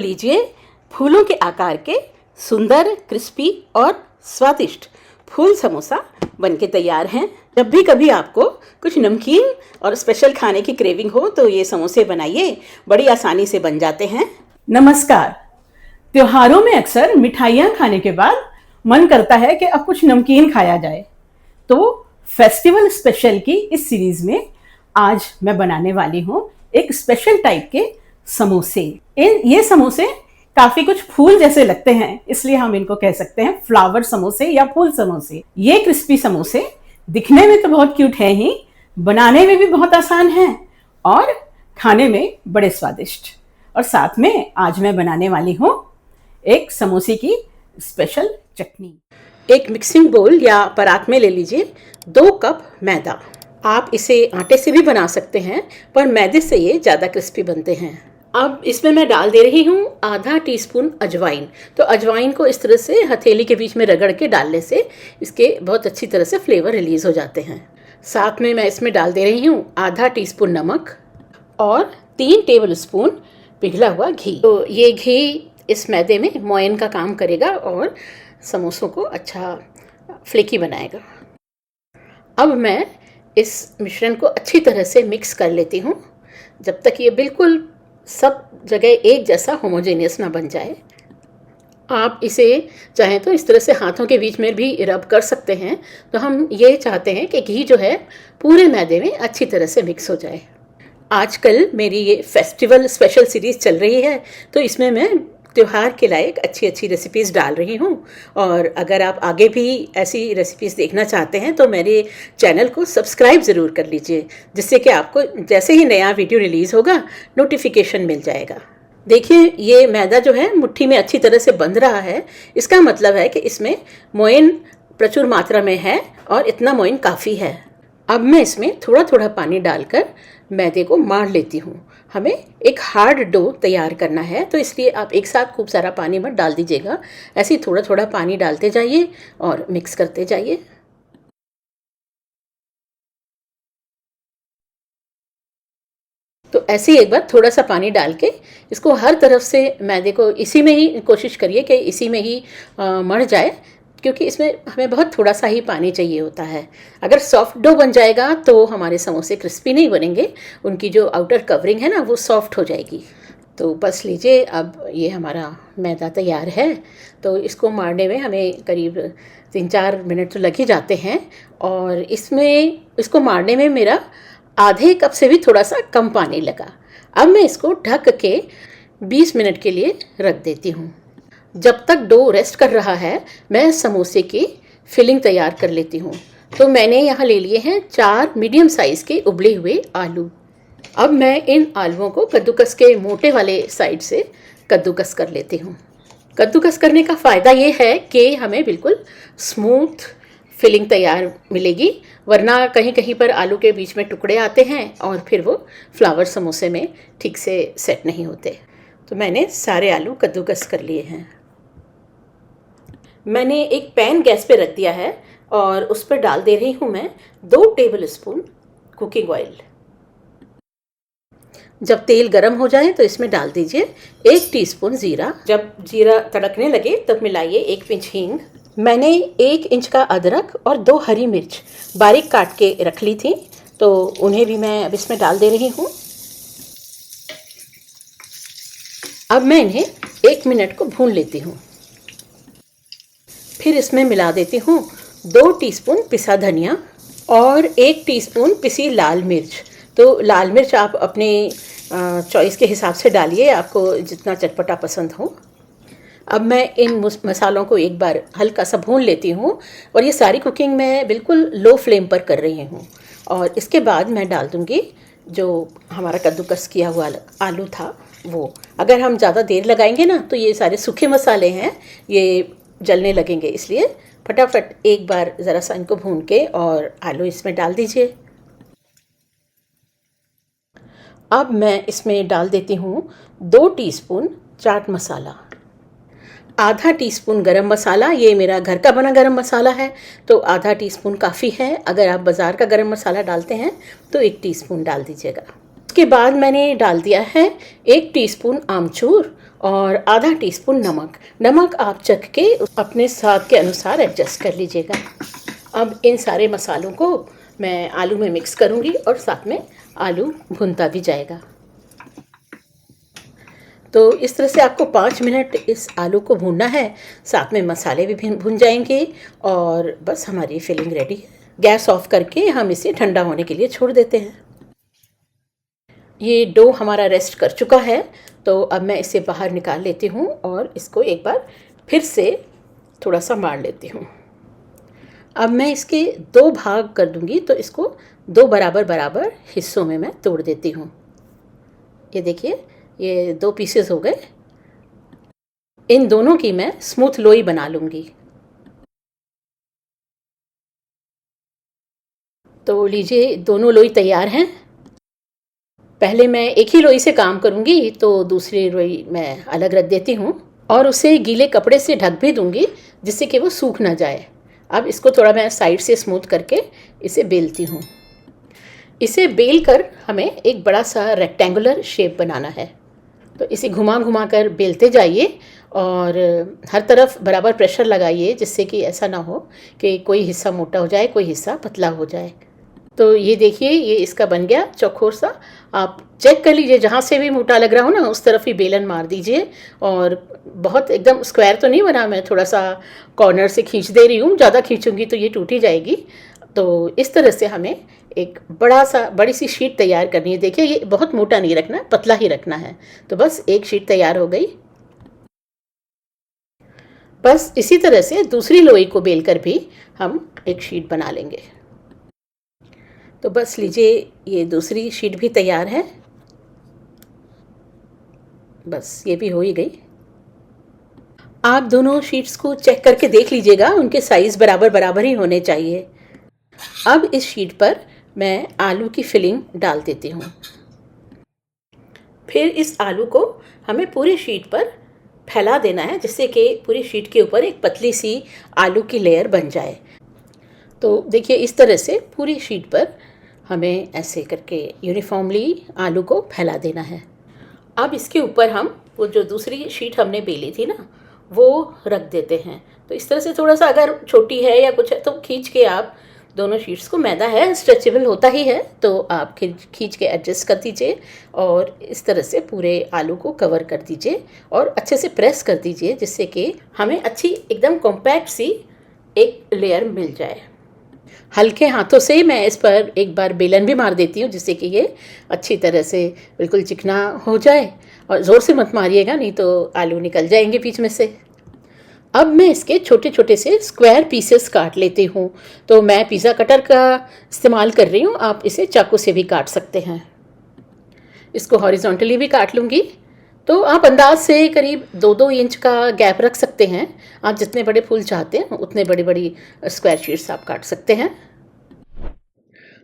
लीजिए फूलों के आकार के सुंदर, क्रिस्पी और स्वादिष्ट फूल समोसा बनके तैयार हैं। जब भी कभी आपको कुछ नमकीन और स्पेशल खाने की क्रेविंग हो तो ये समोसे बनाइए, बड़ी आसानी से बन जाते हैं। नमस्कार। त्योहारों में अक्सर मिठाइयाँ खाने के बाद मन करता है कि अब कुछ नमकीन खाया जाए। तो फेस्टिवल स्पेशल की इस सीरीज में आज मैं बनाने वाली हूँ एक स्पेशल टाइप के समोसे। ये समोसे काफी कुछ फूल जैसे लगते हैं, इसलिए हम इनको कह सकते हैं फ्लावर समोसे या फूल समोसे। ये क्रिस्पी समोसे दिखने में तो बहुत क्यूट है ही, बनाने में भी बहुत आसान है और खाने में बड़े स्वादिष्ट। और साथ में आज मैं बनाने वाली हूँ एक समोसे की स्पेशल चटनी। एक मिक्सिंग बोल या परात में ले लीजिए 2 कप मैदा। आप इसे आटे से भी बना सकते हैं, पर मैदे से ये ज़्यादा क्रिस्पी बनते हैं। अब इसमें मैं डाल दे रही हूँ आधा टीस्पून अजवाइन। तो अजवाइन को इस तरह से हथेली के बीच में रगड़ के डालने से इसके बहुत अच्छी तरह से फ्लेवर रिलीज हो जाते हैं। साथ में मैं इसमें डाल दे रही हूँ आधा टीस्पून नमक और 3 टेबल स्पून पिघला हुआ घी। तो ये घी इस मैदे में मोयन का काम करेगा और समोसों को अच्छा फ्लेकी बनाएगा। अब मैं इस मिश्रण को अच्छी तरह से मिक्स कर लेती हूँ जब तक ये बिल्कुल सब जगह एक जैसा होमोजेनियस ना बन जाए। आप इसे चाहें तो इस तरह से हाथों के बीच में भी रब कर सकते हैं। तो हम ये चाहते हैं कि घी जो है पूरे मैदे में अच्छी तरह से मिक्स हो जाए। आजकल मेरी ये फेस्टिवल स्पेशल सीरीज़ चल रही है, तो इसमें मैं त्योहार के लायक अच्छी अच्छी रेसिपीज़ डाल रही हूँ। और अगर आप आगे भी ऐसी रेसिपीज़ देखना चाहते हैं तो मेरे चैनल को सब्सक्राइब ज़रूर कर लीजिए, जिससे कि आपको जैसे ही नया वीडियो रिलीज़ होगा नोटिफिकेशन मिल जाएगा। देखिए ये मैदा जो है मुट्ठी में अच्छी तरह से बंध रहा है। इसका मतलब है कि इसमें मोयन प्रचुर मात्रा में है और इतना मोयन काफ़ी है। अब मैं इसमें थोड़ा थोड़ा पानी डालकर मैदे को मार लेती हूँ। हमें एक हार्ड डो तैयार करना है, तो इसलिए आप एक साथ खूब सारा पानी मत डाल दीजिएगा। ऐसे ही थोड़ा थोड़ा पानी डालते जाइए और मिक्स करते जाइए। तो ऐसे ही एक बार थोड़ा सा पानी डाल के इसको हर तरफ से मैदे को इसी में ही कोशिश करिए कि इसी में ही मर जाए, क्योंकि इसमें हमें बहुत थोड़ा सा ही पानी चाहिए होता है। अगर सॉफ्ट डो बन जाएगा तो हमारे समोसे क्रिस्पी नहीं बनेंगे, उनकी जो आउटर कवरिंग है ना वो सॉफ्ट हो जाएगी। तो बस लीजिए, अब ये हमारा मैदा तैयार है। तो इसको मारने में हमें करीब 3-4 मिनट तो लग ही जाते हैं। और इसको मारने में मेरा आधे कप से भी थोड़ा सा कम पानी लगा। अब मैं इसको ढक के 20 मिनट के लिए रख देती हूँ। जब तक डो रेस्ट कर रहा है मैं समोसे की फिलिंग तैयार कर लेती हूँ। तो मैंने यहाँ ले लिए हैं 4 मीडियम साइज़ के उबले हुए आलू। अब मैं इन आलूओं को कद्दूकस के मोटे वाले साइड से कद्दूकस कर लेती हूँ। कद्दूकस करने का फ़ायदा ये है कि हमें बिल्कुल स्मूथ फिलिंग तैयार मिलेगी, वरना कहीं कहीं पर आलू के बीच में टुकड़े आते हैं और फिर वो फ्लावर समोसे में ठीक से सेट नहीं होते। तो मैंने सारे आलू कद्दूकस कर लिए हैं। मैंने एक पैन गैस पे रख दिया है और उस पर डाल दे रही हूँ मैं 2 टेबल स्पून कुकिंग ऑयल। जब तेल गर्म हो जाए तो इसमें डाल दीजिए 1 टीस्पून जीरा। जब जीरा तड़कने लगे तब मिलाइए 1 पिंच हींग। मैंने 1 इंच का अदरक और 2 हरी मिर्च बारीक काट के रख ली थी, तो उन्हें भी मैं अब इसमें डाल दे रही हूँ। अब मैं इन्हें 1 मिनट को भून लेती हूँ। फिर इसमें मिला देती हूँ 2 टीस्पून पिसा धनिया और 1 टीस्पून पिसी लाल मिर्च। तो लाल मिर्च आप अपने चॉइस के हिसाब से डालिए, आपको जितना चटपटा पसंद हो। अब मैं इन मसालों को एक बार हल्का सा भून लेती हूँ और ये सारी कुकिंग मैं बिल्कुल लो फ्लेम पर कर रही हूँ। और इसके बाद मैं डाल दूँगी जो हमारा कद्दूकस किया हुआ आलू था वो। अगर हम ज़्यादा देर लगाएंगे ना तो ये सारे सूखे मसाले हैं, ये जलने लगेंगे, इसलिए फटाफट एक बार ज़रा सा इनको भून के और आलू इसमें डाल दीजिए। अब मैं इसमें डाल देती हूँ 2 टीस्पून चाट मसाला, आधा टीस्पून गरम मसाला। ये मेरा घर का बना गरम मसाला है, तो आधा टीस्पून काफ़ी है। अगर आप बाज़ार का गरम मसाला डालते हैं तो 1 टीस्पून डाल दीजिएगा। उसके बाद मैंने डाल दिया है 1 टीस्पून आमचूर और आधा टीस्पून नमक। नमक आप चख के अपने स्वाद के अनुसार एडजस्ट कर लीजिएगा। अब इन सारे मसालों को मैं आलू में मिक्स करूँगी और साथ में आलू भुनता भी जाएगा। तो इस तरह से आपको 5 मिनट इस आलू को भूनना है, साथ में मसाले भी भुन जाएंगे और बस हमारी फिलिंग रेडी है। गैस ऑफ करके हम इसे ठंडा होने के लिए छोड़ देते हैं। ये डो हमारा रेस्ट कर चुका है, तो अब मैं इसे बाहर निकाल लेती हूँ और इसको एक बार फिर से थोड़ा सा मार लेती हूँ। अब मैं इसके 2 भाग कर दूँगी, तो इसको 2 बराबर हिस्सों में मैं तोड़ देती हूँ। ये देखिए, ये 2 पीसेस हो गए। इन दोनों की मैं स्मूथ लोई बना लूँगी। तो लीजिए, दोनों लोई तैयार हैं। पहले मैं एक ही लोई से काम करूँगी, तो दूसरी लोई मैं अलग रख देती हूँ और उसे गीले कपड़े से ढक भी दूँगी, जिससे कि वो सूख ना जाए। अब इसको थोड़ा मैं साइड से स्मूथ करके इसे बेलती हूँ। इसे बेल कर हमें एक बड़ा सा रेक्टेंगुलर शेप बनाना है, तो इसे घुमा कर बेलते जाइए और हर तरफ बराबर प्रेशर लगाइए, जिससे कि ऐसा ना हो कि कोई हिस्सा मोटा हो जाए, कोई हिस्सा पतला हो जाए। तो ये देखिए, ये इसका बन गया चौकोर सा। आप चेक कर लीजिए, जहाँ से भी मोटा लग रहा हो ना, उस तरफ ही बेलन मार दीजिए। और बहुत एकदम स्क्वायर तो नहीं बना, मैं थोड़ा सा कॉर्नर से खींच दे रही हूँ, ज़्यादा खींचूंगी तो ये टूट ही जाएगी। तो इस तरह से हमें एक बड़ी सी शीट तैयार करनी है। देखिए, ये बहुत मोटा नहीं रखना, पतला ही रखना है। तो बस एक शीट तैयार हो गई। बस इसी तरह से दूसरी लोई को बेलकर भी हम एक शीट बना लेंगे। तो बस लीजिए, ये दूसरी शीट भी तैयार है। बस ये भी हो ही गई। आप दोनों शीट्स को चेक करके देख लीजिएगा, उनके साइज़ बराबर ही होने चाहिए। अब इस शीट पर मैं आलू की फिलिंग डाल देती हूँ। फिर इस आलू को हमें पूरी शीट पर फैला देना है, जिससे कि पूरी शीट के ऊपर एक पतली सी आलू की लेयर बन जाए। तो देखिए, इस तरह से पूरी शीट पर हमें ऐसे करके यूनिफॉर्मली आलू को फैला देना है। अब इसके ऊपर हम वो जो दूसरी शीट हमने बेली थी ना, वो रख देते हैं। तो इस तरह से थोड़ा सा अगर छोटी है या कुछ है तो खींच के आप दोनों शीट्स को, मैदा है स्ट्रेचेबल होता ही है, तो आप खींच के एडजस्ट कर दीजिए और इस तरह से पूरे आलू को कवर कर दीजिए और अच्छे से प्रेस कर दीजिए, जिससे कि हमें अच्छी एकदम कॉम्पैक्ट सी एक लेयर मिल जाए। हल्के हाथों से मैं इस पर एक बार बेलन भी मार देती हूँ, जिससे कि ये अच्छी तरह से बिल्कुल चिकना हो जाए। और ज़ोर से मत मारिएगा, नहीं तो आलू निकल जाएंगे बीच में से। अब मैं इसके छोटे छोटे से स्क्वायर पीसेस काट लेती हूँ। तो मैं पिज़्ज़ा कटर का इस्तेमाल कर रही हूँ, आप इसे चाकू से भी काट सकते हैं। इसको हॉरिजॉन्टली भी काट लूँगी। तो आप अंदाज से करीब 2-2 इंच का गैप रख सकते हैं। आप जितने बड़े फूल चाहते हैं उतने बड़ी स्क्वायर शीट्स आप काट सकते हैं।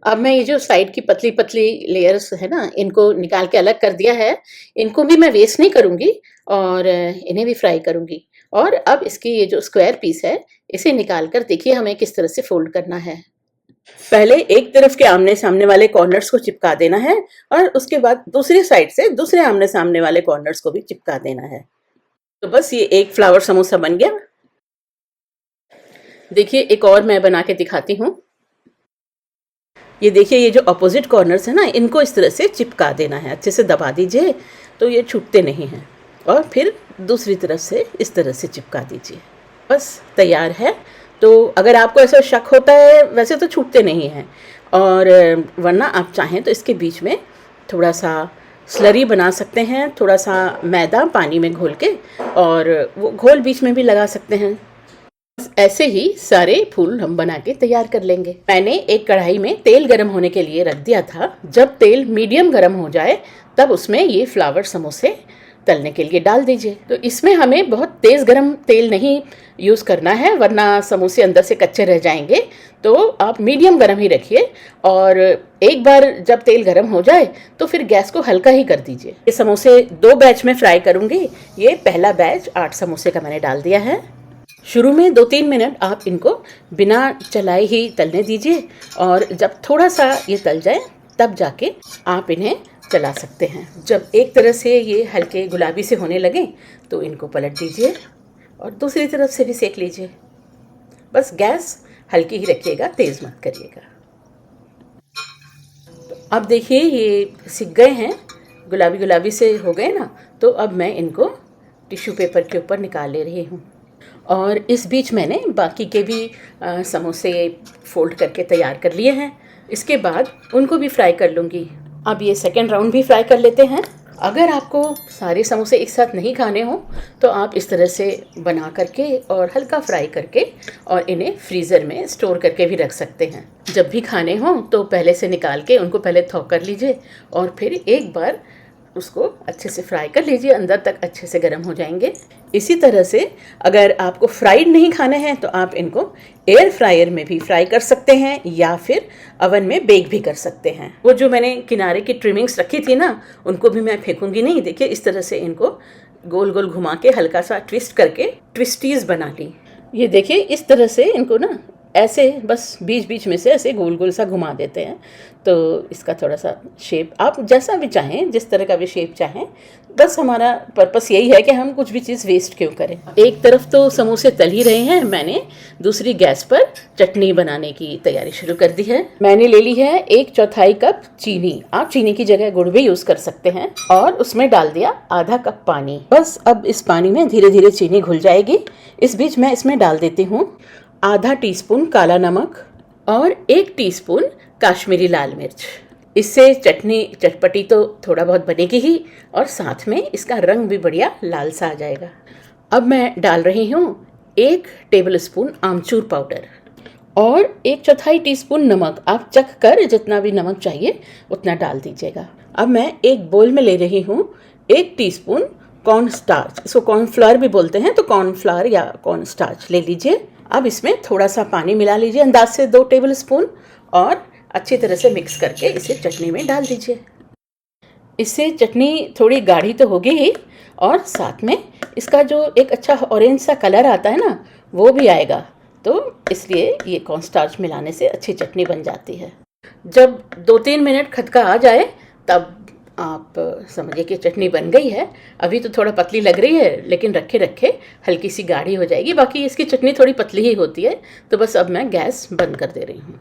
अब मैं ये जो साइड की पतली पतली लेयर्स है ना, इनको निकाल के अलग कर दिया है। इनको भी मैं वेस्ट नहीं करूँगी और इन्हें भी फ्राई करूँगी। और अब इसकी ये जो स्क्वायर पीस है, इसे निकाल कर देखिए हमें किस तरह से फोल्ड करना है। पहले एक तरफ के आमने सामने वाले कॉर्नर्स को चिपका देना है और उसके बाद दूसरी साइड से दूसरे आमने सामने वाले कॉर्नर्स को भी चिपका देना है। तो बस ये एक फ्लावर समोसा बन गया। देखिए, एक और मैं बना के दिखाती हूँ। ये देखिए, ये जो अपोजिट कॉर्नर्स है ना, इनको इस तरह से चिपका देना है, अच्छे से दबा दीजिए तो ये छूटते नहीं हैं। और फिर दूसरी तरफ से इस तरह से चिपका दीजिए। बस तैयार है। तो अगर आपको ऐसा शक होता है, वैसे तो छूटते नहीं हैं, और वरना आप चाहें तो इसके बीच में थोड़ा सा स्लरी बना सकते हैं, थोड़ा सा मैदा पानी में घोल के, और वो घोल बीच में भी लगा सकते हैं। ऐसे ही सारे फूल हम बना के तैयार कर लेंगे। मैंने एक कढ़ाई में तेल गरम होने के लिए रख दिया था। जब तेल मीडियम गरम हो जाए तब उसमें ये फ्लावर समोसे तलने के लिए डाल दीजिए। तो इसमें हमें बहुत तेज़ गरम तेल नहीं यूज़ करना है, वरना समोसे अंदर से कच्चे रह जाएंगे। तो आप मीडियम गरम ही रखिए, और एक बार जब तेल गरम हो जाए तो फिर गैस को हल्का ही कर दीजिए। ये समोसे 2 बैच में फ्राई करूँगी। ये पहला बैच 8 समोसे का मैंने डाल दिया है। शुरू में 2-3 मिनट आप इनको बिना चलाए ही तलने दीजिए, और जब थोड़ा सा ये तल जाए तब जाके आप इन्हें चला सकते हैं। जब एक तरह से ये हल्के गुलाबी से होने लगे तो इनको पलट दीजिए और दूसरी तरफ से भी सेक लीजिए। बस गैस हल्की ही रखिएगा, तेज़ मत करिएगा। तो अब देखिए ये सिक गए हैं, गुलाबी गुलाबी से हो गए ना। तो अब मैं इनको टिश्यू पेपर के ऊपर निकाल ले रही हूँ। और इस बीच मैंने बाकी के भी समोसे फोल्ड करके तैयार कर लिए हैं। इसके बाद उनको भी फ्राई कर लूँगी। अब ये सेकेंड राउंड भी फ्राई कर लेते हैं। अगर आपको सारे समोसे एक साथ नहीं खाने हो तो आप इस तरह से बना करके और हल्का फ्राई करके और इन्हें फ्रीज़र में स्टोर करके भी रख सकते हैं। जब भी खाने हो तो पहले से निकाल के उनको पहले थौ कर लीजिए और फिर एक बार उसको अच्छे से फ्राई कर लीजिए, अंदर तक अच्छे से गर्म हो जाएंगे। इसी तरह से अगर आपको फ्राइड नहीं खाने हैं तो आप इनको एयर फ्रायर में भी फ्राई कर सकते हैं या फिर अवन में बेक भी कर सकते हैं। वो जो मैंने किनारे की ट्रिमिंग्स रखी थी ना, उनको भी मैं फेंकूंगी नहीं। देखिए इस तरह से इनको गोल गोल घुमा के हल्का सा ट्विस्ट करके ट्विस्टीज़ बना ली। ये देखिए इस तरह से इनको ना ऐसे बस बीच बीच में से ऐसे गोल गोल सा घुमा देते हैं। तो इसका थोड़ा सा शेप आप जैसा भी चाहें, जिस तरह का भी शेप चाहें, बस हमारा पर्पस यही है कि हम कुछ भी चीज़ वेस्ट क्यों करें। एक तरफ तो समोसे तल ही रहे हैं, मैंने दूसरी गैस पर चटनी बनाने की तैयारी शुरू कर दी है। मैंने ले ली है 1/4 कप चीनी। आप चीनी की जगह गुड़ भी यूज़ कर सकते हैं। और उसमें डाल दिया आधा कप पानी। बस अब इस पानी में धीरे धीरे चीनी घुल जाएगी। इस बीच मैं इसमें डाल देती हूँ आधा टीस्पून काला नमक और 1 टीस्पून काश्मीरी लाल मिर्च। इससे चटनी चटपटी तो थोड़ा बहुत बनेगी ही और साथ में इसका रंग भी बढ़िया लाल सा आ जाएगा। अब मैं डाल रही हूँ 1 टेबलस्पून आमचूर पाउडर और 1/4 टीस्पून नमक। आप चख कर जितना भी नमक चाहिए उतना डाल दीजिएगा। अब मैं एक बोल में ले रही हूँ 1 टीस्पून कॉर्न स्टार्च। इसको कॉर्नफ्लावर भी बोलते हैं, तो कॉर्नफ्लावर या कॉर्न स्टार्च ले लीजिए। अब इसमें थोड़ा सा पानी मिला लीजिए, अंदाज से 2 टेबलस्पून, और अच्छी तरह से मिक्स करके इसे चटनी में डाल दीजिए। इससे चटनी थोड़ी गाढ़ी तो होगी ही और साथ में इसका जो एक अच्छा ऑरेंज सा कलर आता है ना, वो भी आएगा। तो इसलिए ये कॉर्नस्टार्च मिलाने से अच्छी चटनी बन जाती है। जब 2-3 मिनट खदका आ जाए तब आप समझिए कि चटनी बन गई है। अभी तो थोड़ा पतली लग रही है, लेकिन रखे रखे हल्की सी गाढ़ी हो जाएगी। बाकी इसकी चटनी थोड़ी पतली ही होती है। तो बस अब मैं गैस बंद कर दे रही हूँ।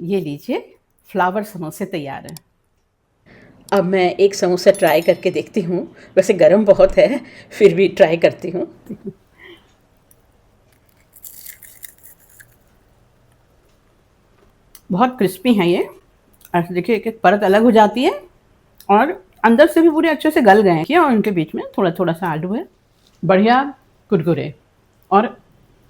ये लीजिए, फ्लावर समोसे तैयार हैं। अब मैं एक समोसा ट्राई करके देखती हूँ। वैसे गर्म बहुत है, फिर भी ट्राई करती हूँ। बहुत क्रिस्पी हैं ये। ऐसे देखिए एक एक परत अलग हो जाती है और अंदर से भी पूरे अच्छे से गल गए हैं और उनके बीच में थोड़ा थोड़ा सा आलू है। बढ़िया कुरकुरे और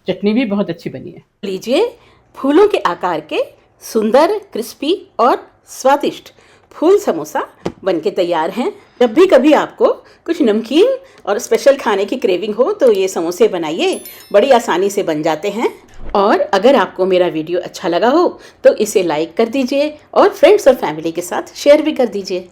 चटनी भी बहुत अच्छी बनी है। लीजिए, फूलों के आकार के सुंदर, क्रिस्पी और स्वादिष्ट फूल समोसा बनके तैयार हैं। जब भी कभी आपको कुछ नमकीन और स्पेशल खाने की क्रेविंग हो तो ये समोसे बनाइए, बड़ी आसानी से बन जाते हैं। और अगर आपको मेरा वीडियो अच्छा लगा हो तो इसे लाइक कर दीजिए और फ्रेंड्स और फैमिली के साथ शेयर भी कर दीजिए।